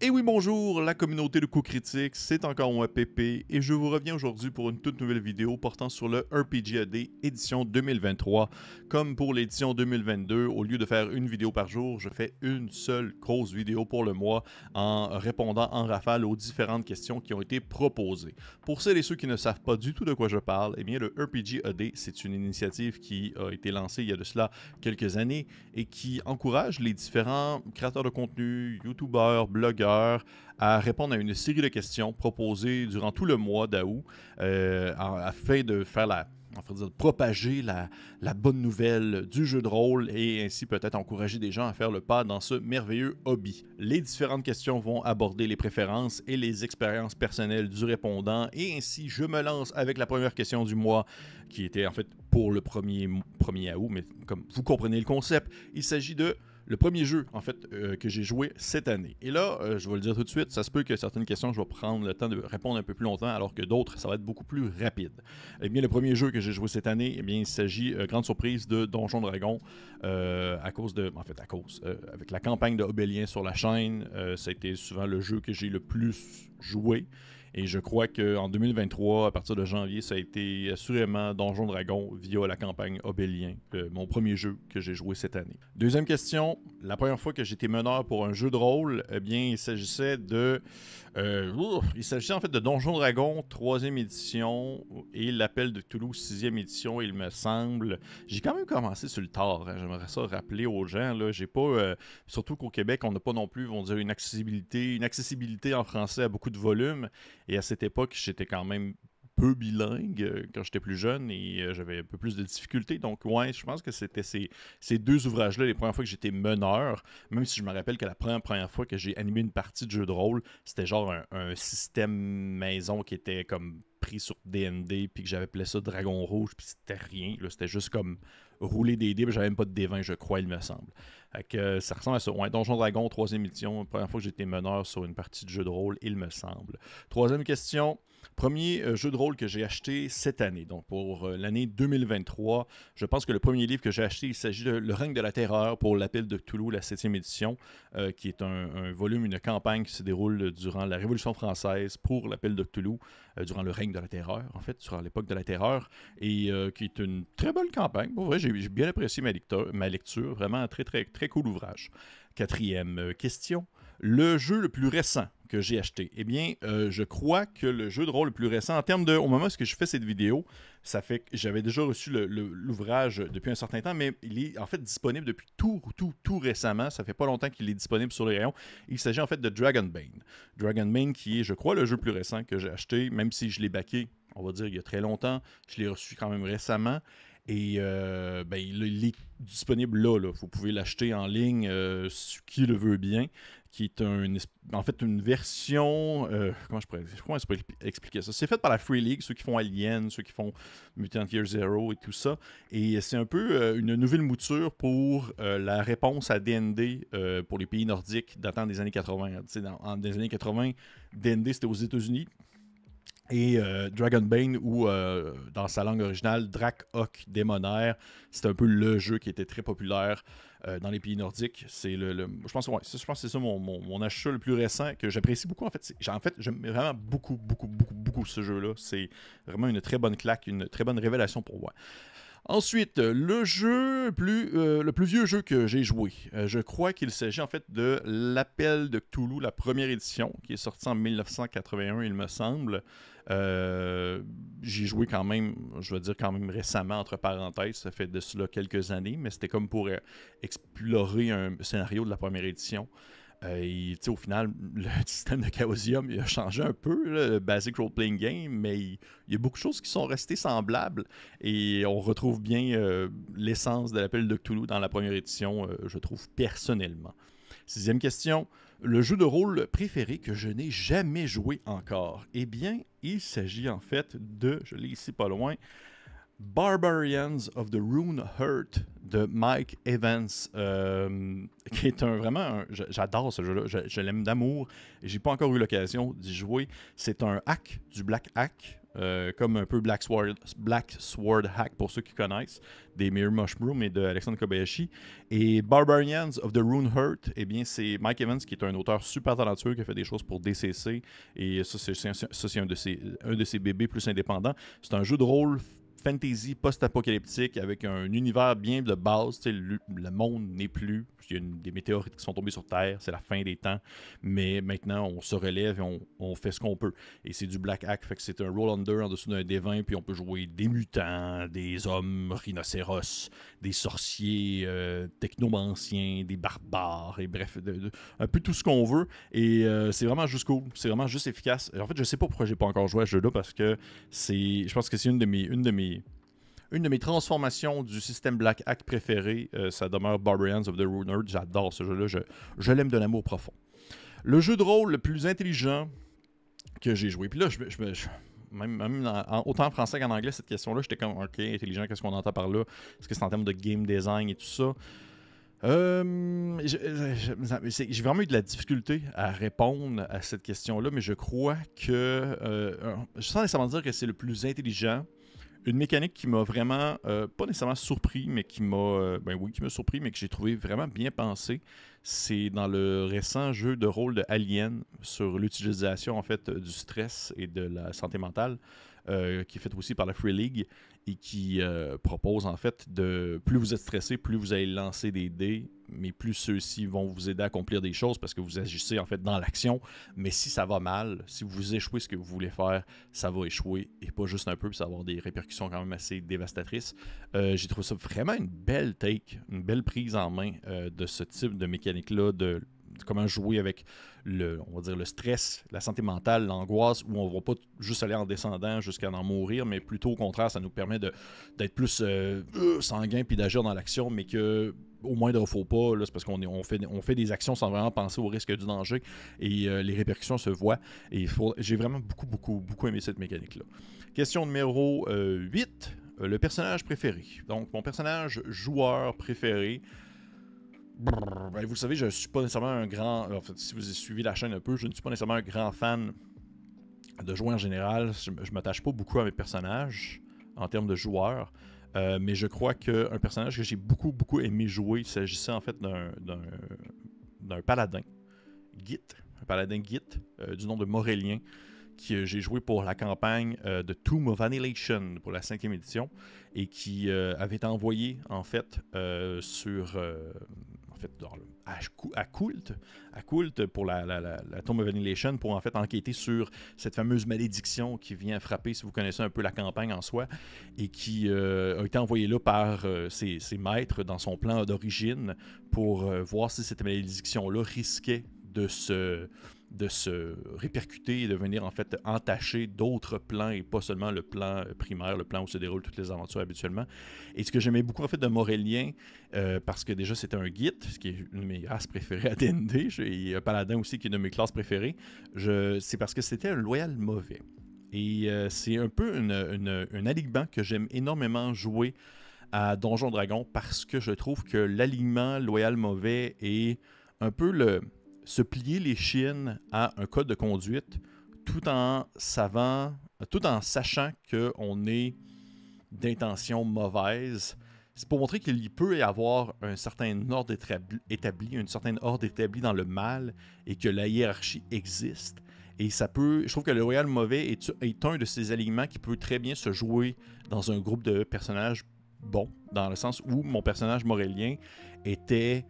Et oui, bonjour, la communauté de coups critiques, c'est encore moi Pépé et je vous reviens aujourd'hui pour une toute nouvelle vidéo portant sur le RPGAD édition 2023. Comme pour l'édition 2022, au lieu de faire une vidéo par jour, je fais une seule grosse vidéo pour le mois en répondant en rafale aux différentes questions qui ont été proposées. Pour celles et ceux qui ne savent pas du tout de quoi je parle, eh bien le RPGAD, c'est une initiative qui a été lancée il y a de cela quelques années et qui encourage les différents créateurs de contenu, youtubeurs, blogueurs, à répondre à une série de questions proposées durant tout le mois d'août afin de faire propager la bonne nouvelle du jeu de rôle et ainsi peut-être encourager des gens à faire le pas dans ce merveilleux hobby. Les différentes questions vont aborder les préférences et les expériences personnelles du répondant et ainsi je me lance avec la première question du mois qui était en fait pour le 1er août, mais comme vous comprenez le concept, il s'agit de le premier jeu, en fait, que j'ai joué cette année. Et là, je vais le dire tout de suite, ça se peut que certaines questions, je vais prendre le temps de répondre un peu plus longtemps, alors que d'autres, ça va être beaucoup plus rapide. Eh bien, le premier jeu que j'ai joué cette année, eh bien, il s'agit, grande surprise, de Donjon Dragon, avec la campagne de Obélien sur la chaîne, ça a été souvent le jeu que j'ai le plus joué. Et je crois qu'en 2023, à partir de janvier, ça a été assurément Donjon Dragon via la campagne Obélien, mon premier jeu que j'ai joué cette année. Deuxième question, la première fois que j'étais meneur pour un jeu de rôle, eh bien, il s'agissait en fait de Donjon Dragon 3e édition et l'Appel de Cthulhu 6e édition, il me semble. J'ai quand même commencé sur le tard, hein. J'aimerais ça rappeler aux gens, là, j'ai pas, surtout qu'au Québec, on n'a pas non plus, on dirait une accessibilité en français à beaucoup de volumes. Et à cette époque, j'étais quand même peu bilingue quand j'étais plus jeune et j'avais un peu plus de difficultés. Donc, ouais, je pense que c'était ces deux ouvrages-là, les premières fois que j'étais meneur, même si je me rappelle que la première fois que j'ai animé une partie de jeu de rôle, c'était genre un système maison qui était comme pris sur D&D, puis que j'avais appelé ça Dragon Rouge, puis c'était rien. C'était juste comme rouler des dés, puis j'avais même pas de D20, je crois, il me semble. Fait que, ça ressemble à ça. Ouais, Donjon Dragon, 3e édition, première fois que j'étais meneur sur une partie de jeu de rôle, il me semble. Troisième question. Premier jeu de rôle que j'ai acheté cette année, donc pour l'année 2023. Je pense que le premier livre que j'ai acheté, il s'agit de Le règne de la terreur pour l'Appel de Cthulhu, la 7e édition, qui est un volume, une campagne qui se déroule durant la Révolution française pour l'Appel de Cthulhu, durant le règne de la terreur, en fait, durant l'époque de la terreur, et qui est une très bonne campagne. Pour vrai, j'ai bien apprécié ma lecture, vraiment très, très, très cool ouvrage. Quatrième question. Le jeu le plus récent que j'ai acheté, eh bien, je crois que le jeu de rôle le plus récent, en termes de, au moment où je fais cette vidéo, ça fait que j'avais déjà reçu l'ouvrage depuis un certain temps, mais il est en fait disponible depuis tout récemment. Ça fait pas longtemps qu'il est disponible sur les rayons. Il s'agit en fait de Dragonbane. Dragonbane qui est, je crois, le jeu le plus récent que j'ai acheté, même si je l'ai backé, on va dire, il y a très longtemps. Je l'ai reçu quand même récemment. Et il est disponible là. Vous pouvez l'acheter en ligne, qui le veut bien, qui est en fait une version... comment je pourrais expliquer ça? C'est fait par la Free League, ceux qui font Alien, ceux qui font Mutant Year Zero et tout ça. Et c'est un peu une nouvelle mouture pour la réponse à D&D pour les pays nordiques datant des années 80. Dans les années 80, D&D c'était aux États-Unis. Et Dragonbane, ou dans sa langue originale, Drak-Ok Démonaire, c'est un peu le jeu qui était très populaire dans les pays nordiques. C'est je pense que c'est ça mon achat le plus récent que j'apprécie beaucoup. En fait, j'aime vraiment beaucoup ce jeu-là. C'est vraiment une très bonne claque, une très bonne révélation pour moi. Ensuite, le plus vieux jeu que j'ai joué, je crois qu'il s'agit en fait de l'Appel de Cthulhu, la première édition, qui est sortie en 1981, il me semble. J'ai joué quand même, je veux dire quand même récemment, entre parenthèses, ça fait de cela quelques années, mais c'était comme pour explorer un scénario de la première édition. Et au final, le système de Chaosium il a changé un peu, là, le Basic Role Playing Game, mais il y a beaucoup de choses qui sont restées semblables et on retrouve bien l'essence de l'Appel de Cthulhu dans la première édition, je trouve personnellement. Sixième question, le jeu de rôle préféré que je n'ai jamais joué encore. Eh bien, il s'agit en fait de, je l'ai ici pas loin, Barbarians of the Rune Heart de Mike Evans, qui est j'adore ce jeu-là, je l'aime d'amour, et j'ai pas encore eu l'occasion d'y jouer. C'est un hack, du black hack, comme un peu Black Sword Hack pour ceux qui connaissent, des Mirror Mushroom et de Alexandre Kobayashi. Et Barbarians of the Rune Heart, eh bien c'est Mike Evans qui est un auteur super talentueux qui a fait des choses pour DCC, et ça c'est un de ses bébés plus indépendants. C'est un jeu de rôle fantasy post-apocalyptique avec un univers bien de base. Le monde n'est plus. Il y a des météorites qui sont tombées sur Terre. C'est la fin des temps. Mais maintenant, on se relève et on fait ce qu'on peut. Et c'est du Black Hack. Fait que c'est un roll under en dessous d'un D20. Puis on peut jouer des mutants, des hommes rhinocéros, des sorciers technomanciens, des barbares. Et bref, un peu tout ce qu'on veut. Et c'est vraiment juste cool. C'est vraiment juste efficace. En fait, je sais pas pourquoi j'ai pas encore joué à ce jeu-là parce que je pense que c'est une de mes transformations du système Black Hack préféré. Ça demeure Barbarians of the Rune Earth. J'adore ce jeu-là. Je l'aime de l'amour profond. Le jeu de rôle le plus intelligent que j'ai joué. Puis là, même autant en français qu'en anglais, cette question-là, j'étais comme, OK, intelligent, qu'est-ce qu'on entend par là? Est-ce que c'est en termes de game design et tout ça? J'ai vraiment eu de la difficulté à répondre à cette question-là, mais je crois que sans nécessairement dire que c'est le plus intelligent. Une mécanique qui m'a vraiment, pas nécessairement surpris, mais qui m'a surpris, mais que j'ai trouvé vraiment bien pensé, c'est dans le récent jeu de rôle de Alien sur l'utilisation en fait du stress et de la santé mentale, qui est fait aussi par la Free League et qui propose en fait de plus vous êtes stressé, plus vous allez lancer des dés, mais plus ceux-ci vont vous aider à accomplir des choses parce que vous agissez en fait dans l'action. Mais si ça va mal, si vous échouez ce que vous voulez faire, ça va échouer et pas juste un peu, puis ça va avoir des répercussions quand même assez dévastatrices. J'ai trouvé ça vraiment une belle take, une belle prise en main de ce type de mécanique-là, de comment jouer avec on va dire le stress, la santé mentale, l'angoisse, où on ne va pas juste aller en descendant jusqu'à en mourir, mais plutôt au contraire, ça nous permet d'être plus sanguin puis d'agir dans l'action, mais que au moindre faux pas, là, c'est parce qu'on fait des actions sans vraiment penser au risque du danger et les répercussions se voient. Et j'ai vraiment beaucoup aimé cette mécanique-là. Question numéro 8, le personnage préféré. Donc, mon personnage joueur préféré. Ben, vous le savez, je ne suis pas nécessairement un grand... En fait, si vous avez suivi la chaîne un peu, je ne suis pas nécessairement un grand fan de jouer en général. Je ne m'attache pas beaucoup à mes personnages en termes de joueurs. Mais je crois qu'un personnage que j'ai beaucoup aimé jouer, il s'agissait en fait d'un paladin. Un paladin Git, du nom de Morélien, que j'ai joué pour la campagne de Tomb of Annihilation pour la 5e édition et qui avait été envoyé en fait à Kult pour la Tomb of Annihilation pour en fait enquêter sur cette fameuse malédiction qui vient frapper, si vous connaissez un peu la campagne en soi, et qui a été envoyé là par ses maîtres dans son plan d'origine pour voir si cette malédiction-là risquait de se répercuter et de venir en fait entacher d'autres plans et pas seulement le plan primaire, le plan où se déroulent toutes les aventures habituellement. Et ce que j'aimais beaucoup en fait de Morélien, parce que déjà c'était un Git, ce qui est une de mes races préférées à D&D, et un Paladin aussi qui est une de mes classes préférées, c'est parce que c'était un loyal mauvais. Et c'est un peu un alignement que j'aime énormément jouer à Donjon Dragon parce que je trouve que l'alignement loyal mauvais est un peu se plier les chines à un code de conduite tout en sachant qu'on est d'intention mauvaise. C'est pour montrer qu'il peut y avoir un certain ordre établi, une certaine ordre établi dans le mal et que la hiérarchie existe. Et je trouve que le royal mauvais est un de ces alignements qui peut très bien se jouer dans un groupe de personnages bons, dans le sens où mon personnage Morélien était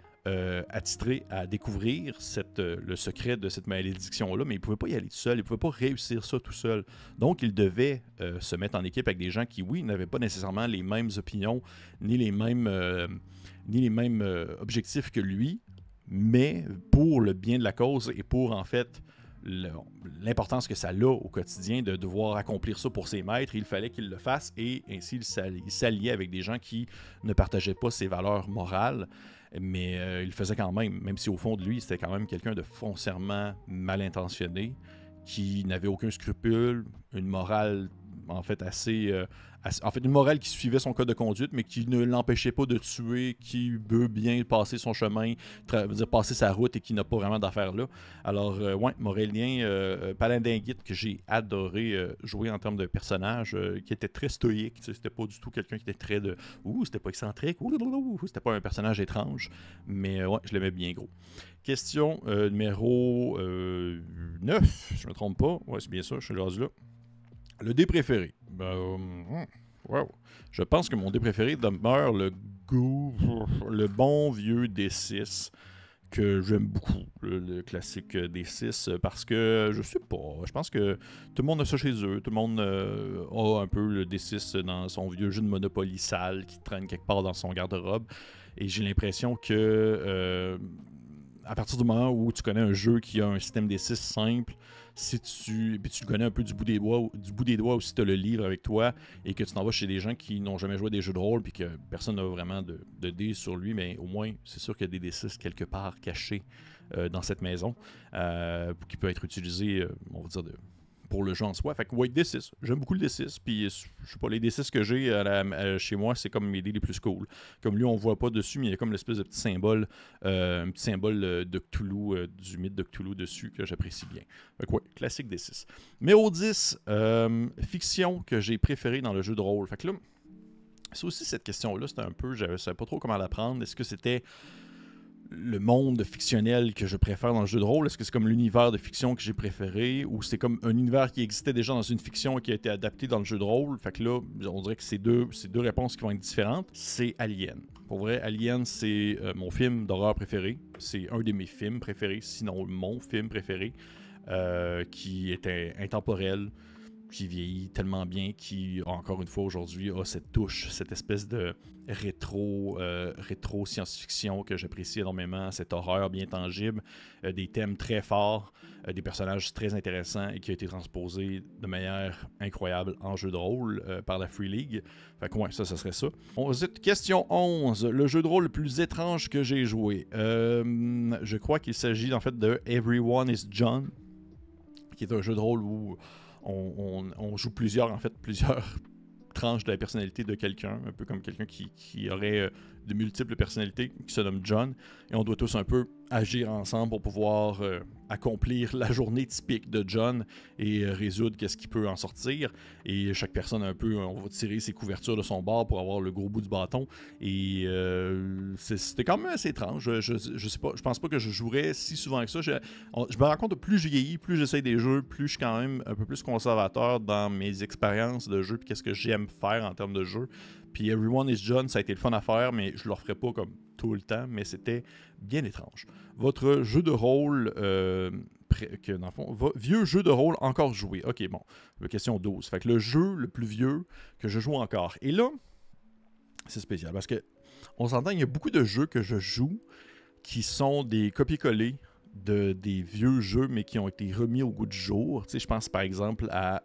attitré à découvrir le secret de cette malédiction-là, mais il ne pouvait pas y aller tout seul, il ne pouvait pas réussir ça tout seul. Donc, il devait se mettre en équipe avec des gens qui, oui, n'avaient pas nécessairement les mêmes opinions, ni les mêmes objectifs que lui, mais pour le bien de la cause et pour, en fait, l'importance que ça a au quotidien de devoir accomplir ça pour ses maîtres, il fallait qu'il le fasse et ainsi il s'alliait avec des gens qui ne partageaient pas ses valeurs morales, mais il le faisait quand même si au fond de lui c'était quand même quelqu'un de foncièrement mal intentionné qui n'avait aucun scrupule, une morale en fait, en fait, une morale qui suivait son code de conduite, mais qui ne l'empêchait pas de tuer, qui veut bien passer son chemin, veut dire passer sa route et qui n'a pas vraiment d'affaires là. Alors, ouais, Morélien, paladin guide que j'ai adoré jouer en termes de personnage, qui était très stoïque. C'était pas du tout quelqu'un qui était très de c'était pas excentrique, c'était pas un personnage étrange, mais ouais, je l'aimais bien gros. Question numéro 9, je me trompe pas. Ouais, c'est bien ça, je suis rendu là. Le dé préféré. Wow. Je pense que mon dé préféré demeure le bon vieux D6 que j'aime beaucoup, le classique D6, parce que je sais pas, je pense que tout le monde a ça chez eux, tout le monde a un peu le D6 dans son vieux jeu de Monopoly sale qui traîne quelque part dans son garde-robe, et j'ai l'impression que à partir du moment où tu connais un jeu qui a un système D6 simple, si tu le connais un peu du bout des doigts ou si tu as le livre avec toi et que tu t'en vas chez des gens qui n'ont jamais joué à des jeux de rôle puis que personne n'a vraiment de dés sur lui, mais au moins c'est sûr qu'il y a des D6 quelque part cachés dans cette maison qui peut être utilisé, on va dire, pour le jeu en soi. Fait que ouais, D6. J'aime beaucoup le D6. Puis je sais pas, les D6 que j'ai chez moi, c'est comme mes dés les plus cool. Comme lui, on voit pas dessus, mais il y a comme l'espèce de petit symbole, un petit symbole de Cthulhu, du mythe de Cthulhu dessus que j'apprécie bien. Fait que ouais, classique D6. Numéro 10, fiction que j'ai préférée dans le jeu de rôle. Fait que là, c'est aussi cette question-là, c'était un peu, je savais pas trop comment la prendre. Est-ce que c'était le monde fictionnel que je préfère dans le jeu de rôle? Est-ce que c'est comme l'univers de fiction que j'ai préféré, ou c'est comme un univers qui existait déjà dans une fiction et qui a été adapté dans le jeu de rôle? Fait que là, on dirait que c'est deux réponses qui vont être différentes. C'est Alien. Pour vrai, Alien, c'est mon film d'horreur préféré. C'est un de mes films préférés, sinon mon film préféré, qui était intemporel, qui vieillit tellement bien, qui, encore une fois, aujourd'hui, a cette touche, cette espèce de rétro science-fiction que j'apprécie énormément, cette horreur bien tangible, des thèmes très forts, des personnages très intéressants et qui a été transposé de manière incroyable en jeu de rôle par la Free League. Fait que ouais, ça serait ça. Question 11. Le jeu de rôle le plus étrange que j'ai joué. Je crois qu'il s'agit en fait de Everyone is John, qui est un jeu de rôle où on joue plusieurs tranches de la personnalité de quelqu'un, un peu comme quelqu'un qui aurait de multiples personnalités, qui se nomme John, et on doit tous un peu agir ensemble pour pouvoir accomplir la journée typique de John et résoudre qu'est-ce qui peut en sortir. Et chaque personne un peu, on va tirer ses couvertures de son bord pour avoir le gros bout du bâton. Et c'était quand même assez étrange. Je sais pas, je pense pas que je jouerais si souvent que ça. Je me rends compte que plus je vieillis, plus j'essaye des jeux, plus je suis quand même un peu plus conservateur dans mes expériences de jeu, puis qu'est-ce que j'aime faire en termes de jeu. Puis Everyone is John, ça a été le fun à faire, mais je le referai pas comme tout le temps, mais c'était bien étrange. Votre jeu de rôle, que dans le fond, vieux jeu de rôle encore joué. Ok, bon, question 12. Fait que le jeu le plus vieux que je joue encore. Et là, c'est spécial parce que on s'entend, il y a beaucoup de jeux que je joue qui sont des copier-coller des vieux jeux, mais qui ont été remis au goût du jour. Tu sais, je pense par exemple à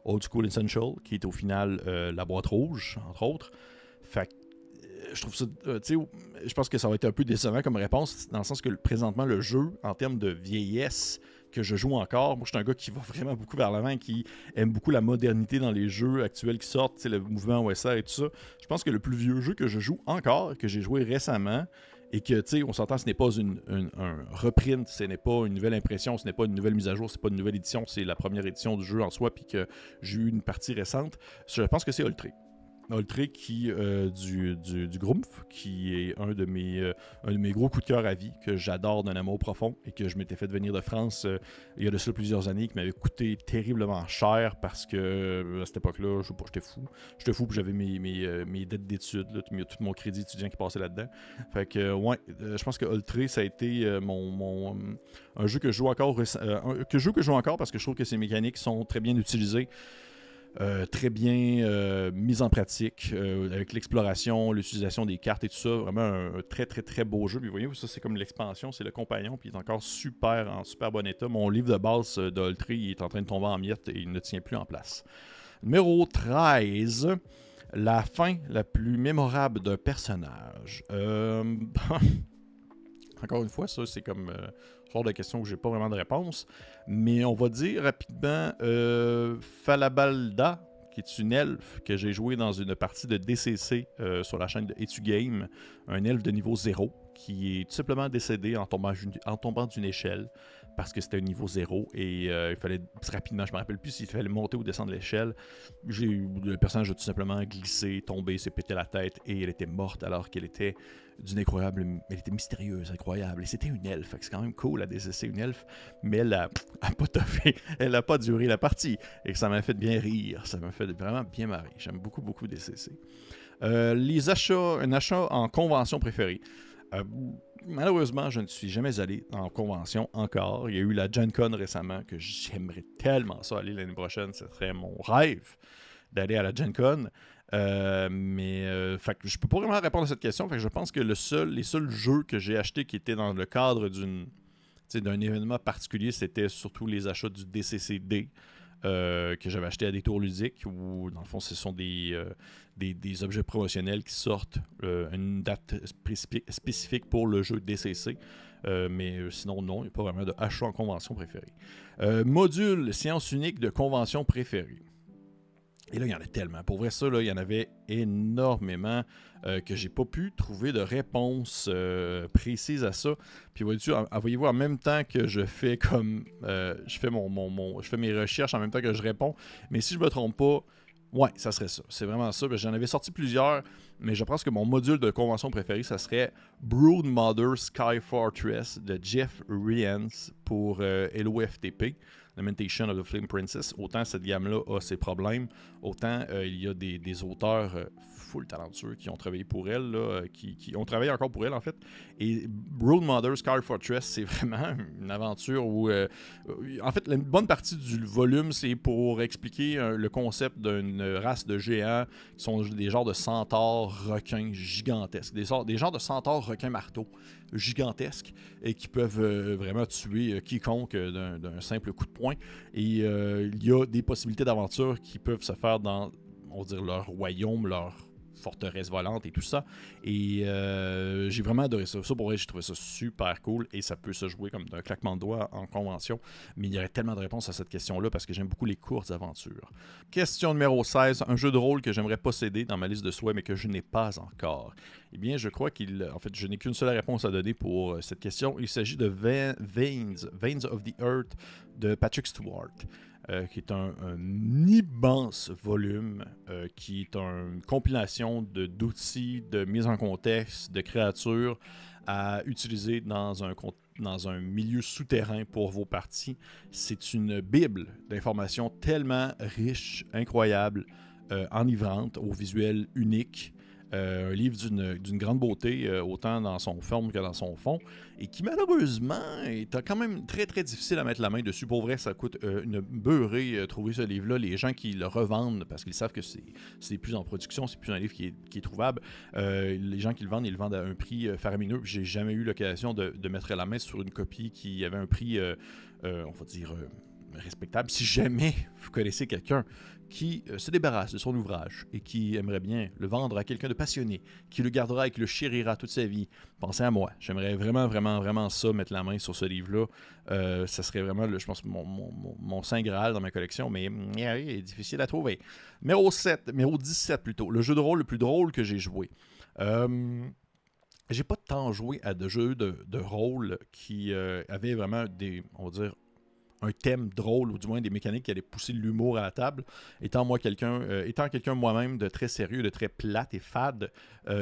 Old School Essential, qui est au final la boîte rouge, entre autres. Fait que je trouve ça, tu sais, je pense que ça va être un peu décevant comme réponse, dans le sens que présentement, le jeu, en termes de vieillesse que je joue encore, moi je suis un gars qui va vraiment beaucoup vers l'avant, qui aime beaucoup la modernité dans les jeux actuels qui sortent, tu sais, le mouvement OSR et tout ça. Je pense que le plus vieux jeu que je joue encore, que j'ai joué récemment, et que, tu sais, on s'entend, ce n'est pas un reprint, ce n'est pas une nouvelle impression, ce n'est pas une nouvelle mise à jour, c'est pas une nouvelle édition, c'est la première édition du jeu en soi, puis que j'ai eu une partie récente. Je pense que c'est Oltré. Oltré du Grumpf, qui est un de mes gros coups de cœur à vie, que j'adore d'un amour profond et que je m'étais fait venir de France il y a de cela plusieurs années, qui m'avait coûté terriblement cher parce que à cette époque-là, je sais pas, j'étais fou puis j'avais mes dettes d'études, tout mon crédit étudiant qui passait là-dedans. Fait que ouais, je pense que Oltré, ça a été un jeu que je joue encore parce que je trouve que ses mécaniques sont très bien utilisées. Très bien mise en pratique avec l'exploration, l'utilisation des cartes et tout ça. Vraiment un très très très beau jeu. Puis vous voyez, ça c'est comme l'expansion, c'est le compagnon, puis il est encore en super bon état. Mon livre de base d'Oltré, il est en train de tomber en miettes et il ne tient plus en place. Numéro 13, la fin la plus mémorable d'un personnage. Encore une fois, ça c'est comme genre de question où j'ai pas vraiment de réponse. Mais on va dire rapidement Falabalda, qui est une elfe que j'ai joué dans une partie de DCC sur la chaîne de Etugame. Un elfe de niveau 0 qui est tout simplement décédé en tombant d'une échelle parce que c'était un niveau 0 et il fallait rapidement, je me rappelle plus s'il fallait monter ou descendre l'échelle. Le personnage a tout simplement glissé, tombé, s'est pété la tête et elle était morte alors qu'elle était d'une incroyable, elle était mystérieuse, incroyable. Et c'était une elfe, c'est quand même cool à DCC une elfe, mais elle a pas toffé, elle a pas duré la partie et ça m'a fait bien rire, ça m'a fait vraiment bien marrer. J'aime beaucoup, beaucoup DCC. Les achats, un achat en convention préférée. Malheureusement, je ne suis jamais allé en convention encore. Il y a eu la Gen Con récemment que j'aimerais tellement ça aller l'année prochaine. Ce serait mon rêve d'aller à la Gen Con. Fait que je peux pas vraiment répondre à cette question. Fait que je pense que les seuls jeux que j'ai achetés qui étaient dans le cadre d'un événement particulier, c'était surtout les achats du DCCD. Que j'avais acheté à des tours ludiques où, dans le fond, ce sont des objets promotionnels qui sortent à une date spécifique pour le jeu DCC. Sinon, non, il n'y a pas vraiment de achat en convention préférée. Module séance unique de convention préférée. Et là, il y en a tellement. Pour vrai, ça, là, il y en avait énormément que j'ai pas pu trouver de réponse précise à ça. Puis voyez-vous, en même temps que je fais comme je fais mes recherches en même temps que je réponds. Mais si je me trompe pas, ouais, ça serait ça. C'est vraiment ça. J'en avais sorti plusieurs, mais je pense que mon module de convention préféré, ça serait Broodmother Sky Fortress de Jeff Riens pour LOFTP. Lamentation of the Flame Princess. Autant cette gamme-là a ses problèmes, autant il y a des auteurs full talentueux qui ont travaillé pour elle, là, qui ont travaillé encore pour elle en fait. Et Broodmother Sky Fortress, c'est vraiment une aventure où en fait, la bonne partie du volume, c'est pour expliquer le concept d'une race de géants qui sont des genres de centaures requins gigantesques. Des genres de centaures requins marteaux gigantesques et qui peuvent vraiment tuer quiconque d'un simple coup de poing. Et il y a des possibilités d'aventure qui peuvent se faire dans, on va dire, leur royaume, leur forteresse volante et tout ça. Et j'ai vraiment adoré ça. Ça, pour vrai, j'ai trouvé ça super cool et ça peut se jouer comme d'un claquement de doigts en convention. Mais il y aurait tellement de réponses à cette question-là parce que j'aime beaucoup les courtes aventures. Question numéro 16. Un jeu de rôle que j'aimerais posséder dans ma liste de souhaits mais que je n'ai pas encore. Eh bien, je crois en fait, je n'ai qu'une seule réponse à donner pour cette question. Il s'agit de Veins of the Earth de Patrick Stewart. Qui est un immense volume, qui est une compilation d'outils, de mise en contexte, de créatures à utiliser dans un milieu souterrain pour vos parties. C'est une bible d'informations tellement riche, incroyable, enivrante, au visuel unique. Un livre d'une grande beauté, autant dans son forme que dans son fond, et qui malheureusement est quand même très très difficile à mettre la main dessus. Pour vrai, ça coûte une beurrée trouver ce livre-là. Les gens qui le revendent, parce qu'ils savent que c'est plus en production, c'est plus un livre qui est trouvable, les gens qui le vendent, ils le vendent à un prix faramineux. J'ai jamais eu l'occasion de mettre la main sur une copie qui avait un prix, on va dire, respectable. Si jamais vous connaissez quelqu'un qui se débarrasse de son ouvrage et qui aimerait bien le vendre à quelqu'un de passionné, qui le gardera et qui le chérira toute sa vie, pensez à moi. J'aimerais vraiment, vraiment, vraiment ça, mettre la main sur ce livre-là. Ça serait vraiment, je pense, mon saint Graal dans ma collection, mais il est difficile à trouver. Numéro 17 plutôt, le jeu de rôle le plus drôle que j'ai joué. J'ai pas tant joué à de jeux de rôle qui avaient vraiment on va dire, un thème drôle, ou du moins des mécaniques qui allaient pousser l'humour à la table. Étant quelqu'un moi-même de très sérieux, de très plate et fade,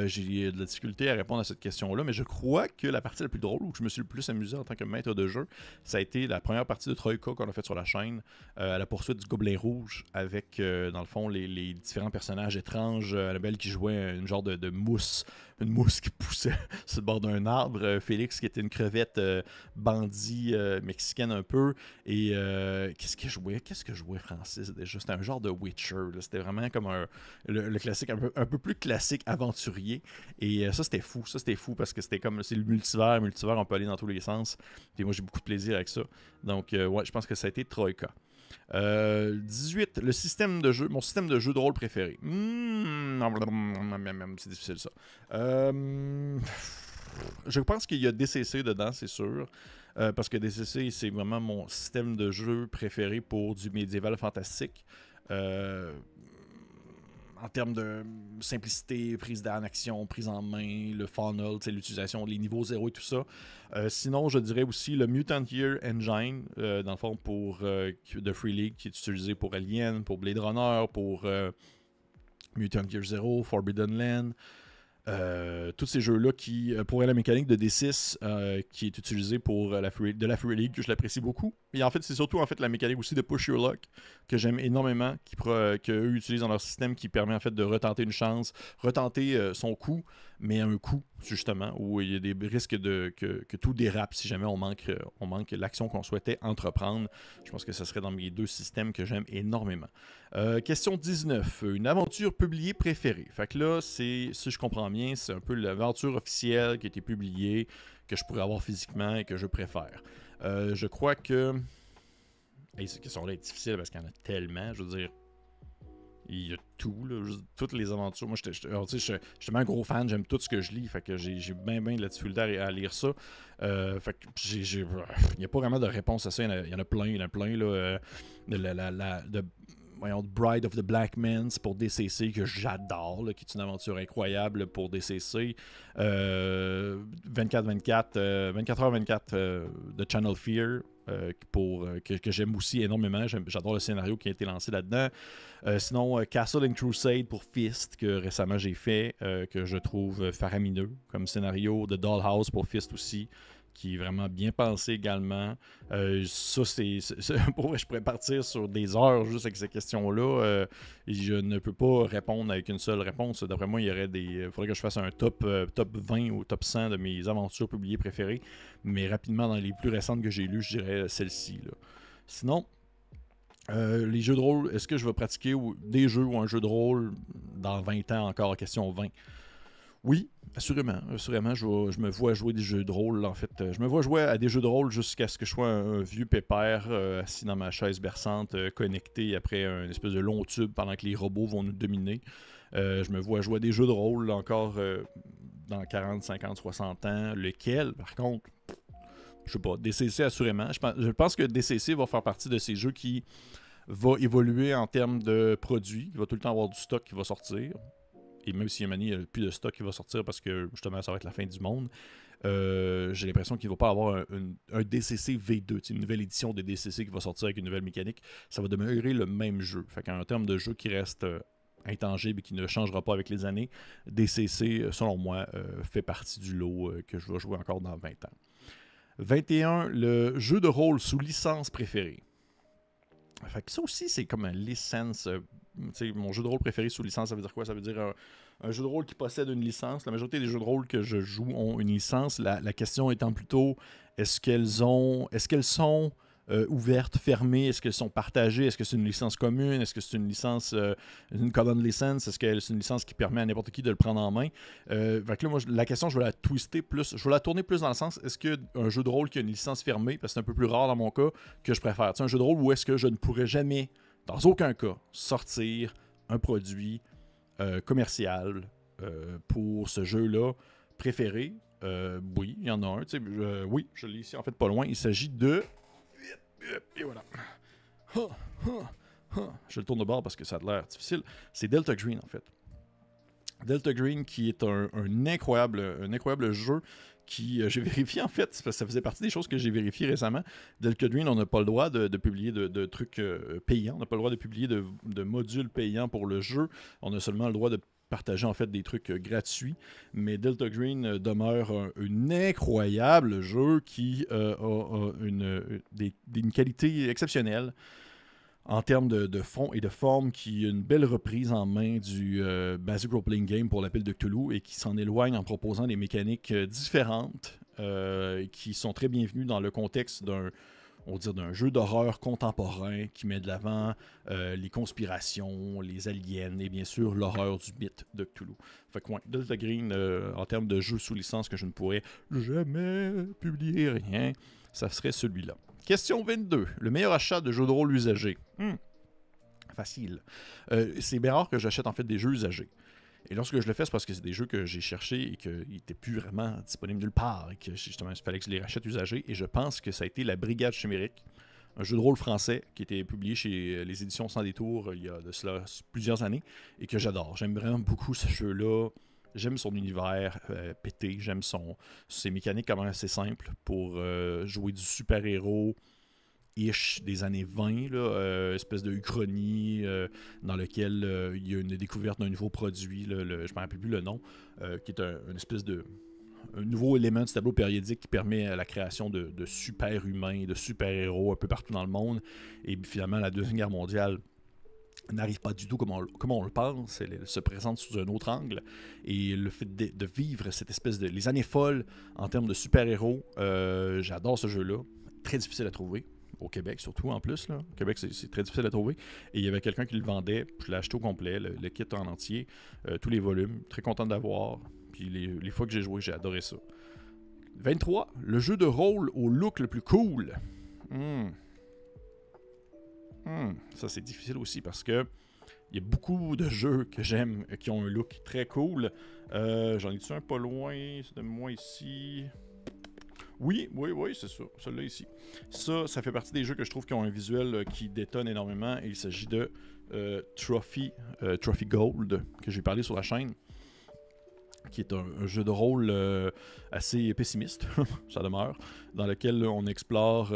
j'ai de la difficulté à répondre à cette question-là, mais je crois que la partie la plus drôle, où je me suis le plus amusé en tant que maître de jeu, ça a été la première partie de Troïka qu'on a faite sur la chaîne, à la poursuite du Gobelin Rouge, avec, dans le fond, les différents personnages étranges. Annabelle qui jouait une genre de mousse, une mousse qui poussait sur le bord d'un arbre. Félix qui était une crevette bandit mexicaine un peu. Et qu'est-ce que jouait Francis déjà? C'était un genre de Witcher. Là. C'était vraiment comme le classique, un peu plus classique aventurier. Et ça, c'était fou. Ça, c'était fou parce que c'est le multivers. Multivers, on peut aller dans tous les sens. Et moi, j'ai beaucoup de plaisir avec ça. Donc, ouais, je pense que ça a été Troïka. 18, mon système de jeu de rôle préféré. C'est difficile ça. Je pense qu'il y a DCC dedans, c'est sûr. Parce que DCC, c'est vraiment mon système de jeu préféré pour du médiéval fantastique. en termes de simplicité, prise en action, prise en main, le funnel, l'utilisation, les niveaux 0 et tout ça. Sinon, je dirais aussi le Mutant Year Engine, dans le fond, pour de Free League, qui est utilisé pour Alien, pour Blade Runner, pour Mutant Year Zero, Forbidden Land. Tous ces jeux-là qui pourraient la mécanique de D6 qui est utilisée pour la Free League, que je l'apprécie beaucoup. Et en fait, c'est surtout la mécanique aussi de Push Your Luck que j'aime énormément, qu'eux utilisent dans leur système, qui permet en fait de retenter une chance, retenter son coup, mais un coup justement où il y a des risques que tout dérape si jamais on manque l'action qu'on souhaitait entreprendre. Je pense que ce serait dans mes deux systèmes que j'aime énormément. Question 19. Une aventure publiée préférée. Fait que là, si je comprends bien, c'est un peu l'aventure officielle qui a été publiée, que je pourrais avoir physiquement et que je préfère. Je crois que... cette question-là est difficile parce qu'il y en a tellement. Je veux dire, il y a tout, là, toutes les aventures. Moi, je suis un gros fan, j'aime tout ce que je lis. Fait que j'ai bien de la difficulté à lire ça. Fait que il n'y a pas vraiment de réponse à ça. Il y en a plein, là. Bride of the Black Mans pour DCC, que j'adore, là, qui est une aventure incroyable pour DCC. 24h24 de Channel Fear, que j'aime aussi énormément. J'adore le scénario qui a été lancé là-dedans. Sinon, Castle and Crusade pour Fist, que récemment j'ai fait, que je trouve faramineux comme scénario. The Dollhouse pour Fist aussi, qui est vraiment bien pensé également. Ça, pour vrai, je pourrais partir sur des heures juste avec ces questions-là. Je ne peux pas répondre avec une seule réponse. D'après moi, il faudrait que je fasse un top 20 ou top 100 de mes aventures publiées préférées. Mais rapidement, dans les plus récentes que j'ai lues, je dirais celle-ci, là. Sinon, les jeux de rôle, est-ce que je vais pratiquer des jeux ou un jeu de rôle dans 20 ans encore, question 20? Oui, assurément, je me vois jouer des jeux de rôle, en fait. Je me vois jouer à des jeux de rôle jusqu'à ce que je sois un vieux pépère assis dans ma chaise berçante, connecté après un espèce de long tube pendant que les robots vont nous dominer. Je me vois jouer à des jeux de rôle encore dans 40, 50, 60 ans. Lequel, par contre, je sais pas, DCC assurément. Je pense que DCC va faire partie de ces jeux qui va évoluer en termes de produits. Il va tout le temps avoir du stock qui va sortir. Et même si il n'y a plus de stock qui va sortir parce que justement ça va être la fin du monde, j'ai l'impression qu'il ne va pas avoir un DCC V2, une nouvelle édition de DCC qui va sortir avec une nouvelle mécanique. Ça va demeurer le même jeu. Fait qu'en termes de jeu qui reste intangible et qui ne changera pas avec les années, DCC, selon moi, fait partie du lot que je vais jouer encore dans 20 ans. 21, le jeu de rôle sous licence préféré. Fait que ça aussi, c'est comme une licence. Mon jeu de rôle préféré sous licence, ça veut dire quoi? Ça veut dire un jeu de rôle qui possède une licence. La majorité des jeux de rôle que je joue ont une licence. La question étant plutôt, est-ce qu'elles sont ouvertes, fermées? Est-ce qu'elles sont partagées? Est-ce que c'est une licence commune? Est-ce que c'est une licence, une common license? Est-ce que c'est une licence qui permet à n'importe qui de le prendre en main? Fait que là, moi, la question, je vais la twister plus. Je vais la tourner plus dans le sens, est-ce qu'un jeu de rôle qui a une licence fermée, parce que c'est un peu plus rare dans mon cas, que je préfère? Un jeu de rôle où est-ce que je ne pourrais jamais, dans aucun cas, sortir un produit commercial pour ce jeu-là préféré? Oui, il y en a un. Oui, je l'ai ici, en fait, pas loin. Il s'agit de... Et voilà. Je le tourne de bord parce que ça a l'air difficile. C'est Delta Green, en fait. Delta Green, qui est un incroyable jeu qui, j'ai vérifié, en fait, parce que ça faisait partie des choses que j'ai vérifiées récemment. Delta Green, on n'a pas le droit de publier de trucs payants. On n'a pas le droit de publier de modules payants pour le jeu. On a seulement le droit de partager en fait des trucs gratuits, mais Delta Green demeure un incroyable jeu qui a une qualité exceptionnelle en termes de fond et de forme, qui a une belle reprise en main du Basic Role Playing Game pour l'appel de Cthulhu et qui s'en éloigne en proposant des mécaniques différentes qui sont très bienvenues dans le contexte d'un jeu d'horreur contemporain qui met de l'avant les conspirations, les aliens et bien sûr l'horreur du mythe de Cthulhu. Fait que Delta Green, en termes de jeu sous licence que je ne pourrais jamais publier rien, ça serait celui-là. Question 22. Le meilleur achat de jeux de rôle usagés. Facile. C'est bien rare que j'achète en fait des jeux usagés. Et lorsque je le fais, c'est parce que c'est des jeux que j'ai cherchés et qu'ils n'étaient plus vraiment disponibles nulle part et que justement, il fallait que je les rachète usagés. Et je pense que ça a été la Brigade Chimérique, un jeu de rôle français qui a été publié chez les éditions Sans Détour il y a de cela plusieurs années et que j'adore. J'aime vraiment beaucoup ce jeu-là. J'aime son univers pété, j'aime ses mécaniques quand même assez simples pour jouer du super-héros ish des années 20, là, espèce de uchronie dans lequel il y a une découverte d'un nouveau produit, là, je ne me rappelle plus le nom, qui est une espèce de un nouveau élément du tableau périodique qui permet la création de super-humains, de super-héros un peu partout dans le monde. Et finalement, la Deuxième Guerre mondiale n'arrive pas du tout comme on le pense, elle se présente sous un autre angle. Et le fait de vivre cette espèce de... les années folles en termes de super-héros, j'adore ce jeu-là. Très difficile à trouver. Au Québec, surtout, en plus. Là. Au Québec, c'est très difficile à trouver. Et il y avait quelqu'un qui le vendait. Je l'ai acheté au complet, le kit en entier. Tous les volumes. Très content d'avoir. Puis les fois que j'ai joué, j'ai adoré ça. 23. Le jeu de rôle au look le plus cool. Ça, c'est difficile aussi parce que il y a beaucoup de jeux que j'aime qui ont un look très cool. J'en ai-tu un pas loin? C'est de moi ici. Oui, c'est ça. Celui-là ici. Ça fait partie des jeux que je trouve qui ont un visuel qui détonne énormément. Et il s'agit de Trophy Gold, que j'ai parlé sur la chaîne, qui est un jeu de rôle assez pessimiste, ça demeure, dans lequel on explore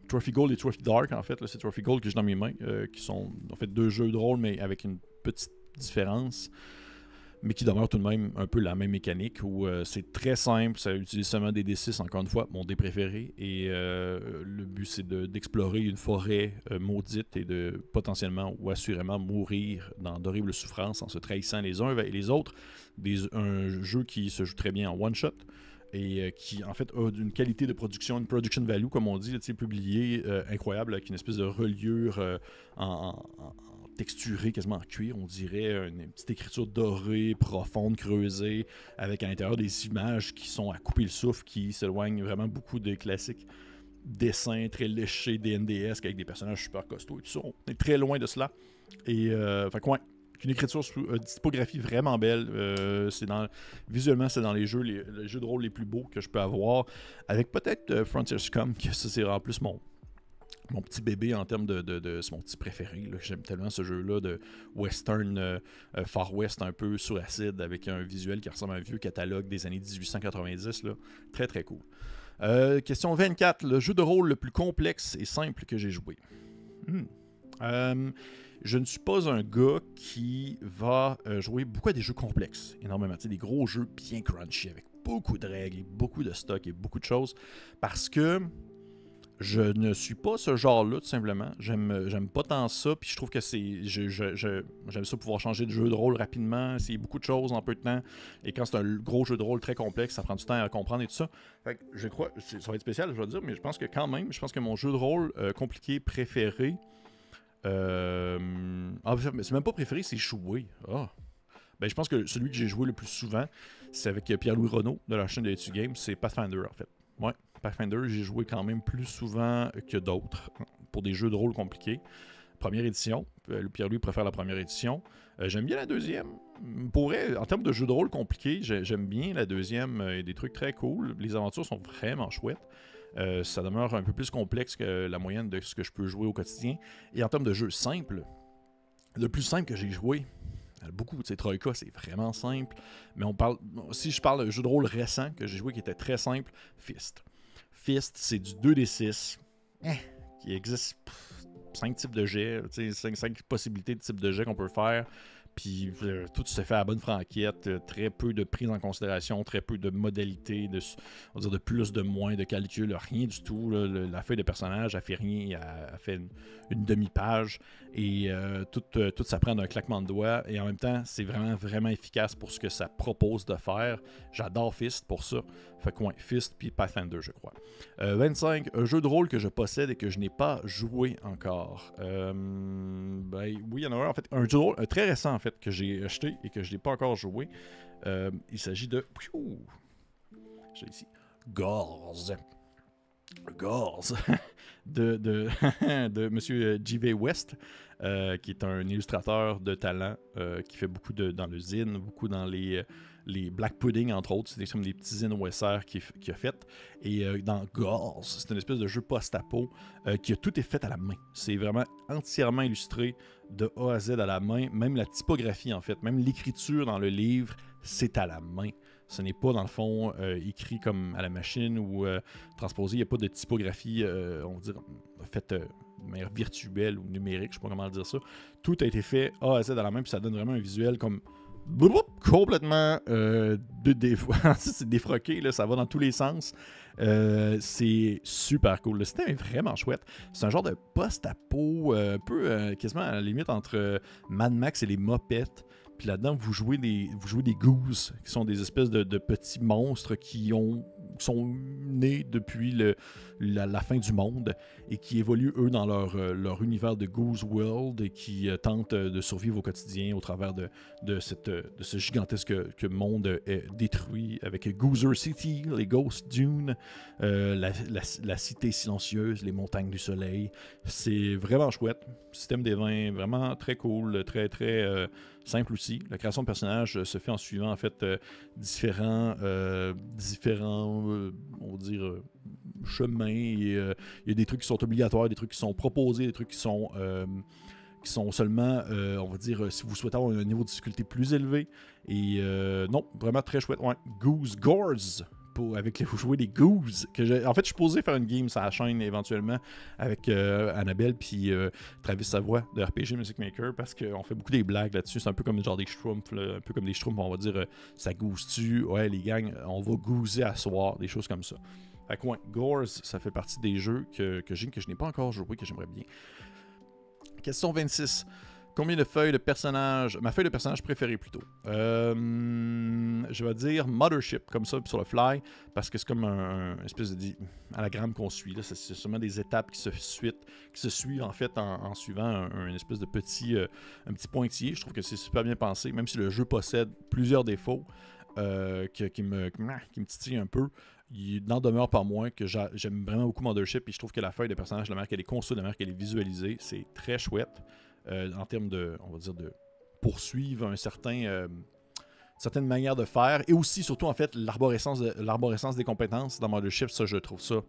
Trophy Gold et Trophy Dark, en fait. C'est Trophy Gold que j'ai dans mes mains, qui sont en fait deux jeux de rôle, mais avec une petite différence, mais qui demeure tout de même un peu la même mécanique, où c'est très simple, ça utilise seulement des D6, encore une fois, mon dé préféré, et le but c'est d'explorer une forêt maudite et de potentiellement ou assurément mourir dans d'horribles souffrances en se trahissant les uns et les autres. Un jeu qui se joue très bien en one-shot, et qui en fait a une qualité de production, une production value comme on dit, là, publié incroyable, avec une espèce de reliure en texturé, quasiment en cuir, on dirait une petite écriture dorée, profonde, creusée, avec à l'intérieur des images qui sont à couper le souffle, qui s'éloignent vraiment beaucoup des classiques dessins très léchés des NDS avec des personnages super costauds et tout ça. On est très loin de cela. Et fait que ouais, une écriture, une typographie vraiment belle. Visuellement, c'est dans les jeux de rôle les plus beaux que je peux avoir. Avec peut-être Frontier Scum, que ça, c'est en plus mon petit bébé en termes de c'est mon petit préféré. Là. J'aime tellement ce jeu-là de western, Far West un peu sur acide, avec un visuel qui ressemble à un vieux catalogue des années 1890. Là. Très, très cool. Question 24. Le jeu de rôle le plus complexe et simple que j'ai joué. Je ne suis pas un gars qui va jouer beaucoup à des jeux complexes, énormément. Des gros jeux bien crunchy, avec beaucoup de règles, et beaucoup de stock et beaucoup de choses, parce que je ne suis pas ce genre-là, tout simplement. J'aime pas tant ça, puis je trouve que j'aime ça pouvoir changer de jeu de rôle rapidement, essayer beaucoup de choses en peu de temps, et quand c'est un gros jeu de rôle très complexe, ça prend du temps à comprendre et tout ça. Fait que je crois, ça va être spécial, je vais dire, mais je pense que mon jeu de rôle compliqué préféré, c'est même pas préféré, c'est joué. Ben, je pense que celui que j'ai joué le plus souvent, c'est avec Pierre-Louis Renaud de la chaîne de Etu Games, c'est Pathfinder en fait. Ouais, Pathfinder, j'ai joué quand même plus souvent que d'autres pour des jeux de rôle compliqués. Première édition, Pierre-Louis préfère la première édition. J'aime bien la deuxième. En termes de jeux de rôle compliqués, j'aime bien la deuxième. Il y a des trucs très cool. Les aventures sont vraiment chouettes. Ça demeure un peu plus complexe que la moyenne de ce que je peux jouer au quotidien. Et en termes de jeux simples, le plus simple que j'ai joué, beaucoup, tu sais, Troika, c'est vraiment simple. Mais si je parle de jeu de rôle récent que j'ai joué qui était très simple, Fist. Fist, c'est du 2d6 qui existe 5 types de jets, 5 possibilités de types de jets qu'on peut faire. Puis tout se fait à la bonne franquette, très peu de prise en considération, très peu de modalités, on va dire de plus, de moins, de calcul, rien du tout. Là. La feuille de personnage, elle fait rien, elle fait une demi-page et tout s'apprend d'un claquement de doigts. Et en même temps, c'est vraiment, vraiment efficace pour ce que ça propose de faire. J'adore Fist pour ça. Fait que ouais, Fist puis Pathfinder, je crois. 25, un jeu de rôle que je possède et que je n'ai pas joué encore. Oui, il y en a un, en fait, un jeu de rôle très récent, en fait, que j'ai acheté et que je n'ai pas encore joué. Il s'agit de... J'ai ici. Gauze. Gauze de de Monsieur J.V. West, qui est un illustrateur de talent, qui fait beaucoup dans le zine, beaucoup dans les Black Pudding, entre autres. C'est comme des petits zines OSR qu'il a fait. Et dans Gauze, c'est une espèce de jeu post-apo qui a tout est fait à la main. C'est vraiment entièrement illustré de A à Z à la main. Même la typographie, en fait, même l'écriture dans le livre, c'est à la main. Ce n'est pas, dans le fond, écrit comme à la machine ou transposé. Il n'y a pas de typographie, on va dire, faite de manière virtuelle ou numérique, je ne sais pas comment dire ça. Tout a été fait A à Z à la main, puis ça donne vraiment un visuel comme complètement c'est défroqué, là, ça va dans tous les sens. C'est super cool. Le système est vraiment chouette. C'est un genre de post-apo, un peu quasiment à la limite entre Mad Max et les mopettes. Puis là-dedans, vous jouez des gooses, qui sont des espèces de petits monstres qui sont nés depuis la fin du monde et qui évoluent, eux, dans leur univers de Goose World et qui tentent de survivre au quotidien au travers de ce gigantesque monde détruit avec Goozer City, les Ghost Dunes, la cité silencieuse, les montagnes du soleil. C'est vraiment chouette. Système des vins, vraiment très cool, très, très simple aussi. La création de personnages se fait en suivant en fait différents on va dire chemins. Il y a des trucs qui sont obligatoires, des trucs qui sont proposés, des trucs qui sont seulement, on va dire, si vous souhaitez avoir un niveau de difficulté plus élevé. Et non, vraiment très chouette. Ouais, Goose Gores. Avec vous jouez des gooses. En fait, je suis posé faire une game sur la chaîne éventuellement avec Annabelle puis Travis Savoie de RPG Music Maker parce qu'on fait beaucoup des blagues là-dessus. C'est un peu comme genre des schtroumpfs, un peu comme des schtroumpfs, on va dire ça goose-tu. Ouais, les gangs, on va gooser à soir, des choses comme ça. Fait que ouais, Gores, ça fait partie des jeux que je n'ai pas encore joué, que j'aimerais bien. Question 26. Combien de feuilles de personnage... Ma feuille de personnage préférée, plutôt. Je vais dire Mothership, comme ça, sur le fly, parce que c'est comme un espèce de anagramme qu'on suit. Là. C'est seulement des étapes qui se suivent, en fait, en suivant un espèce de petit pointillé. Je trouve que c'est super bien pensé, même si le jeu possède plusieurs défauts qui me titillent un peu. Il n'en demeure pas moins que j'aime vraiment beaucoup Mothership, et je trouve que la feuille de personnage, la manière qu'elle est construite, la manière qu'elle est visualisée, c'est très chouette. En termes de, on va dire, de poursuivre certaine manière de faire, et aussi, surtout, en fait, l'arborescence des compétences dans Mothership, ça, je trouve ça,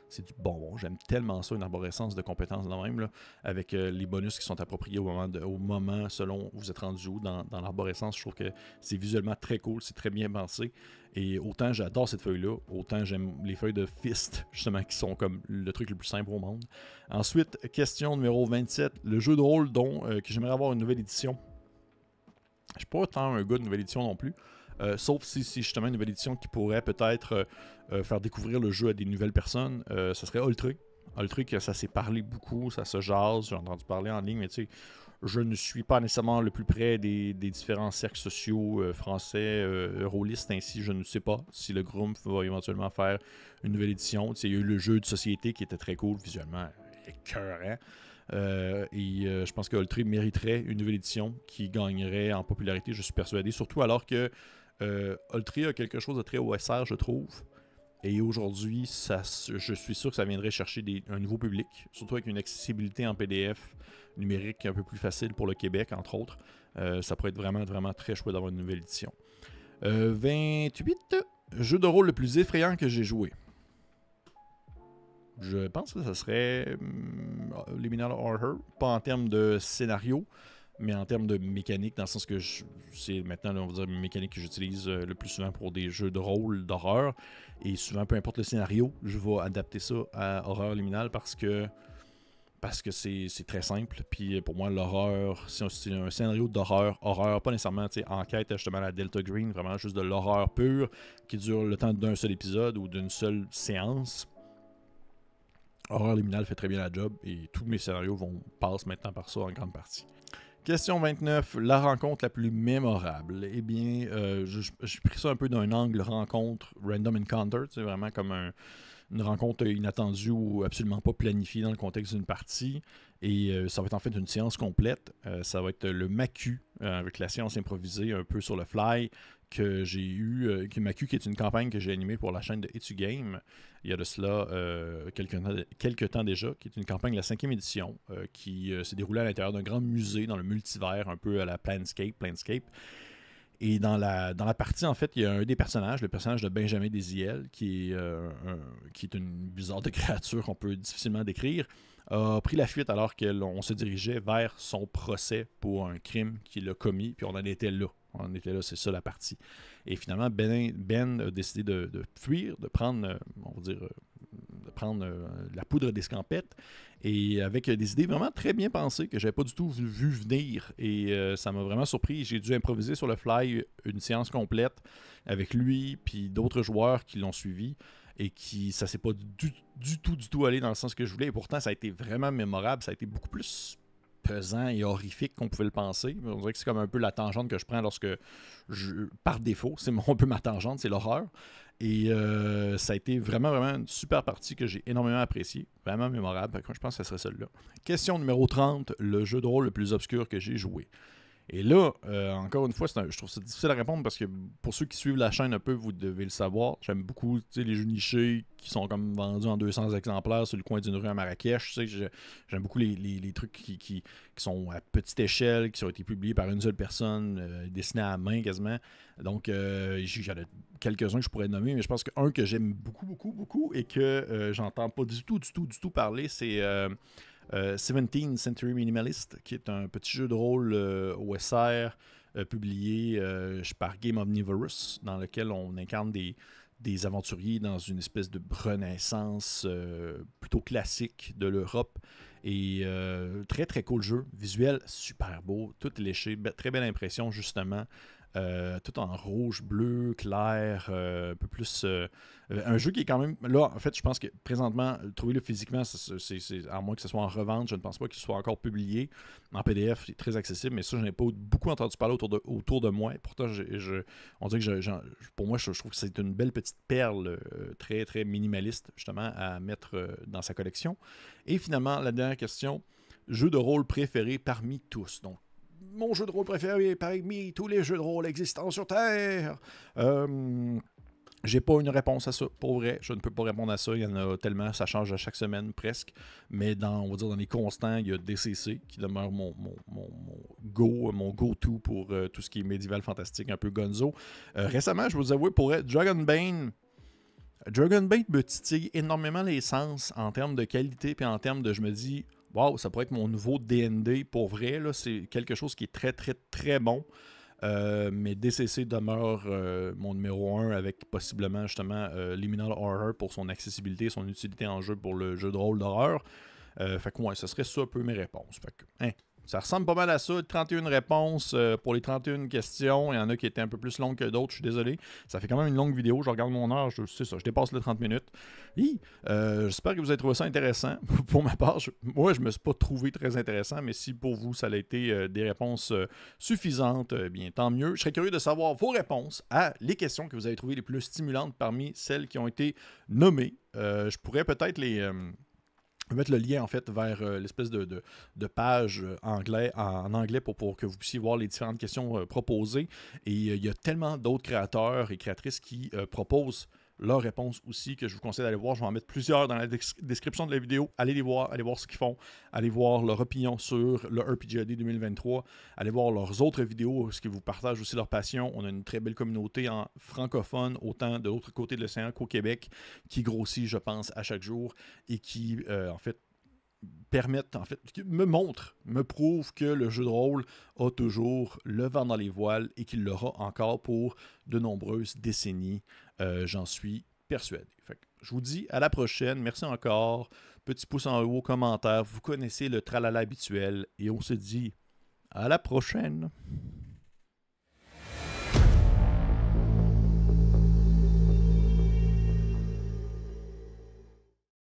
c'est du bonbon. J'aime tellement ça, une arborescence de compétences dans même, là, avec les bonus qui sont appropriés au moment selon où vous êtes rendu où dans l'arborescence. Je trouve que c'est visuellement très cool, c'est très bien pensé. Et autant j'adore cette feuille-là, autant j'aime les feuilles de Fist, justement, qui sont comme le truc le plus simple au monde. Ensuite, question numéro 27, le jeu de rôle que j'aimerais avoir une nouvelle édition. Je ne suis pas tant un gars de nouvelle édition non plus, sauf si c'est justement une nouvelle édition qui pourrait peut-être faire découvrir le jeu à des nouvelles personnes. Ça serait Ultra. Ultra, ça s'est parlé beaucoup, ça se jase, j'ai entendu parler en ligne, mais tu sais, je ne suis pas nécessairement le plus près des différents cercles sociaux français, rôlistes ainsi. Je ne sais pas si le groupe va éventuellement faire une nouvelle édition. Il y a eu le jeu de société qui était très cool, visuellement écœurant. Je pense que Ultra mériterait une nouvelle édition qui gagnerait en popularité, je suis persuadé. Surtout alors que Ultra a quelque chose de très OSR, je trouve. Et aujourd'hui, je suis sûr que ça viendrait chercher un nouveau public, surtout avec une accessibilité en PDF numérique un peu plus facile pour le Québec, entre autres. Ça pourrait être vraiment, vraiment très chouette d'avoir une nouvelle édition. 28. Jeu de rôle le plus effrayant que j'ai joué. Je pense que ça serait Liminal Horror, pas en termes de scénario, mais en termes de mécanique, dans le sens que c'est maintenant, on va dire, une mécanique que j'utilise le plus souvent pour des jeux de rôle d'horreur. Et souvent, peu importe le scénario, je vais adapter ça à Horreur Liminal parce que c'est très simple. Puis pour moi, l'horreur, c'est un scénario d'horreur, pas nécessairement enquête justement à la Delta Green, vraiment juste de l'horreur pure qui dure le temps d'un seul épisode ou d'une seule séance. Horreur Liminal fait très bien la job et tous mes scénarios passent maintenant par ça en grande partie. Question 29, la rencontre la plus mémorable. Eh bien, j'ai pris ça un peu d'un angle rencontre, random encounter, vraiment comme une rencontre inattendue ou absolument pas planifiée dans le contexte d'une partie. Et ça va être en fait une séance complète. Ça va être le MACU, avec la séance improvisée un peu sur le fly, que j'ai eu, MACU, qui est une campagne que j'ai animée pour la chaîne de Etugame, il y a de cela quelques temps déjà, qui est une campagne de la 5e édition, qui s'est déroulée à l'intérieur d'un grand musée dans le multivers, un peu à la Planescape. Et dans la partie, en fait, il y a un des personnages, le personnage de Benjamin Desiel, qui est une bizarre de créature qu'on peut difficilement décrire, a pris la fuite alors qu'on se dirigeait vers son procès pour un crime qu'il a commis, puis on en était là. On était là, c'est ça la partie. Et finalement, Ben a décidé de fuir, de prendre, on va dire, la poudre d'escampette, et avec des idées vraiment très bien pensées que je n'avais pas du tout vu venir. Et ça m'a vraiment surpris. J'ai dû improviser sur le fly une séance complète avec lui, puis d'autres joueurs qui l'ont suivi. Et ça s'est pas du tout allé dans le sens que je voulais. Et pourtant, ça a été vraiment mémorable. Ça a été beaucoup plus pesant et horrifique qu'on pouvait le penser. On dirait que c'est comme un peu la tangente que je prends par défaut, c'est un peu ma tangente, c'est l'horreur. Et ça a été vraiment une super partie que j'ai énormément appréciée. Vraiment mémorable. Je pense que ce serait celle-là. Question numéro 30, le jeu de rôle le plus obscur que j'ai joué. Et là, encore une fois, je trouve ça difficile à répondre parce que pour ceux qui suivent la chaîne un peu, vous devez le savoir. J'aime beaucoup les jeux nichés qui sont comme vendus en 200 exemplaires sur le coin d'une rue à Marrakech. J'aime beaucoup les trucs qui sont à petite échelle, qui ont été publiés par une seule personne, dessinés à la main quasiment. Donc, j'en ai quelques-uns que je pourrais nommer, mais je pense qu'un que j'aime beaucoup et que j'entends pas du tout parler, c'est 17th Century Minimalist, qui est un petit jeu de rôle OSR publié par Game Omnivorous, dans lequel on incarne des aventuriers dans une espèce de renaissance plutôt classique de l'Europe. Et très cool jeu, visuel super beau, tout léché, très belle impression justement. Tout en rouge, bleu, clair, un peu plus... un jeu qui est quand même... Là, en fait, je pense que présentement, trouver-le physiquement, à moins que ce soit en revente, je ne pense pas qu'il soit encore publié. En PDF, c'est très accessible, mais ça, je n'ai pas beaucoup entendu parler autour de moi. Et pourtant, on dirait que pour moi, je trouve que c'est une belle petite perle très minimaliste, justement, à mettre dans sa collection. Et finalement, la dernière question, jeu de rôle préféré parmi tous. Donc, mon jeu de rôle préféré parmi tous les jeux de rôle existants sur Terre. J'ai pas une réponse à ça, pour vrai. Je ne peux pas répondre à ça. Il y en a tellement, ça change à chaque semaine presque. Mais on va dire dans les constants, il y a DCC qui demeure mon go-to pour tout ce qui est médiéval fantastique, un peu gonzo. Récemment, je vous avoue, pour Dragonbane me titille énormément les sens en termes de qualité puis en termes de, je me dis, wow, ça pourrait être mon nouveau D&D pour vrai. Là, c'est quelque chose qui est très bon. Mais DCC demeure mon numéro 1 avec possiblement justement Liminal Horror pour son accessibilité et son utilité en jeu pour le jeu de rôle d'horreur. Fait que ouais, ce serait ça un peu mes réponses. Fait que, ça ressemble pas mal à ça. 31 réponses pour les 31 questions. Il y en a qui étaient un peu plus longues que d'autres, je suis désolé. Ça fait quand même une longue vidéo. Je regarde mon heure, je dépasse les 30 minutes. J'espère que vous avez trouvé ça intéressant. Pour ma part, moi, je me suis pas trouvé très intéressant, mais si pour vous, ça a été des réponses suffisantes, bien tant mieux. Je serais curieux de savoir vos réponses à les questions que vous avez trouvées les plus stimulantes parmi celles qui ont été nommées. Je pourrais peut-être mettre le lien en fait vers l'espèce de page en anglais pour que vous puissiez voir les différentes questions proposées. Et il y a tellement d'autres créateurs et créatrices qui proposent leurs réponses aussi que je vous conseille d'aller voir. Je vais en mettre plusieurs dans la description de la vidéo. Allez les voir, allez voir ce qu'ils font. Allez voir leur opinion sur le RPGAD 2023. Allez voir leurs autres vidéos, ce qui vous partagent aussi leur passion. On a une très belle communauté en francophone, autant de l'autre côté de l'océan qu'au Québec, qui grossit, je pense, à chaque jour et qui, en fait, me prouvent que le jeu de rôle a toujours le vent dans les voiles et qu'il l'aura encore pour de nombreuses décennies. J'en suis persuadé. Fait que je vous dis à la prochaine. Merci encore. Petit pouce en haut, commentaire. Vous connaissez le tralala habituel et on se dit à la prochaine.